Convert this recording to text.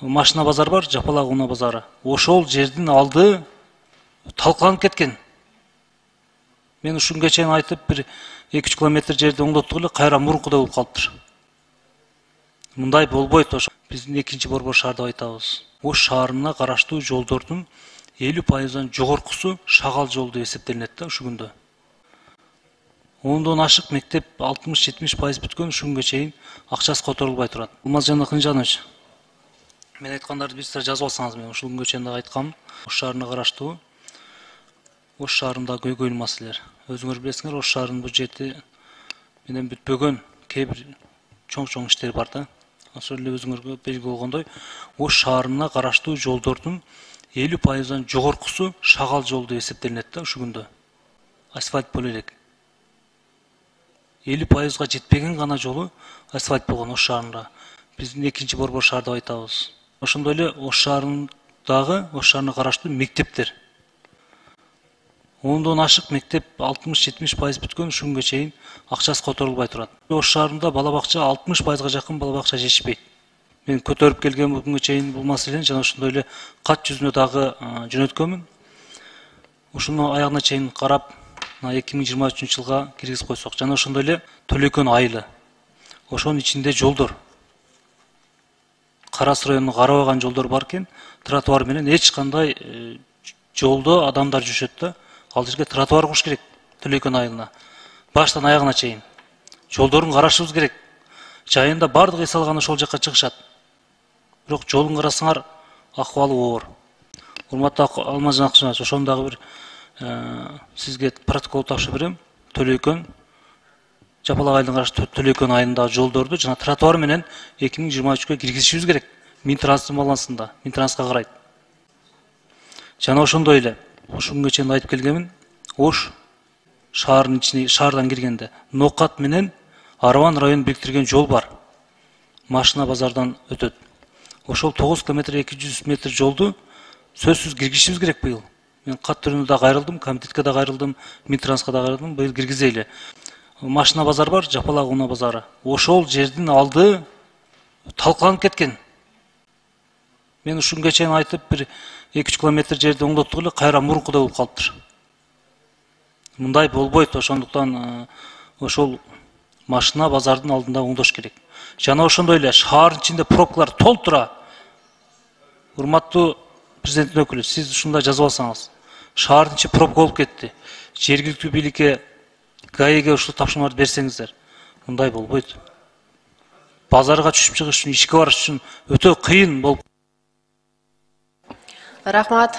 машина базар бар, Жапалак унаа базары. Ошол жердин алды талкаланып кеткен. Мен ушунга чейин айтып, бир 2-3 километр жерди оңдоттук эле, кайра мурункудай болуп калыптыр. Мындай болбойт. Ошо биздин 2-Борбор шаар деп айтабыз. Ош шаарына караштуу жолдордун 50%-дан жогоркусу шагал жол деп эсептелинет да ушул күндө. 10дон ашык мектеп 60-70% бүткөн, ушунга чейин акчасы которулбай турат. Алмазжан Акынжанович, мен айткандарды биз жазып алсаңыз, мен ушул күнгө чейин дагы айткам. Ош шаарына караштуу Ош шаарында көйгөйлүү маселелер. Өзүңөр билесиңер, Ош шаарынын бюджети менен бүтпөгөн кээ бир чоң иштер бар да. Ошол эле өзүңөргө белгилүү болгондой, Ош шаарына караштуу жолдордун 50%-дан жогоркусу шагал жол деп эсептелинет да ушул күндө. Асфальт боло элек. 50%-га жетпеген гана жолу асфальт болгон Ош шаарында. Биздин 2-Борбор шаар деп айтабыз. Ошондой эле Ош шаарындагы, Ош шаарына караштуу мектептер. 10дон ашык мектеп 60-70% бүткөн, ушунга чейин акчасы которулбай турат. Ош шаарында бала бакча 60%-га жакын бала бакча жешпейт. Мен көтөрүп келген бүгүнгө чейин бул маселени жана ошондой эле кат жүзүнө дагы жөнөткөнмүн. Ушуну аягына чейин карап, 2023-жылга киргизип койсок, жана ошондой эле Төлөкөн айылы. Ошонун ичинде жолдор. Карас районуна карабаган жолдор бар экен, тротуар менен эч кандай жолдо адамдар жүрүшөт да. Ал жерге тротуар куруш керек Төлөкөн айылына. Баштан аягына чейин. Жолдорун карашыбыз керек. Жайында бардык эс алган ошол жакка чыгышат. Бирок жолун карасаңар, акыбалы оор. Урматтуу Алмазжан Акынжанович, ошону дагы бир сизге протокол тапшырып берем. Төлөкөн, Жапалак айылына караштуу Төлөкөн айылындагы жолдорду жана тротуар менен 2023-кө киргизишибиз керек. Минтранстын балансында, Минтрансқа карайт. Жана ошондой эле, ушунга чейин айтып келгенмин, Ош шаарынын ичине, шаардан киргенде Нокат менен Арван районун бириктирген жол бар. Машина базардан өтөт. Ошол 9 км 200 метр жолду сөзсүз киргизишибиз керек быйыл. Мен кат түрүндө да кайрылдым, комитетке да кайрылдым, Минтранска да кайрылдым, быйыл киргизели. Машина базар бар, Жапалак унаа базары. Ошол жердин алды талкаланып кеткен. Мен ушунга чейин айтып, бир 2-3 километр жерди оңдоттук эле, кайра мурункудай болуп калыптыр. Мындай болбойт. Ошондуктан ошол машина базардын алдында оңдош керек. Жана ошондой эле шаардын ичинде пробкалар толуп тура. Урматтуу президенттин өкүлү, сиз ушундай жазып алсаңыз. Шаардын ичи пробка болуп кетти. Жергиликтүү бийликке, ГАИге ушул тапшырмаларды берсеңиздер, мындай болбойт. Базарга түшүп чыгыш үчүн, ишке барыш үчүн өтө кыйын болуп. Рахмат.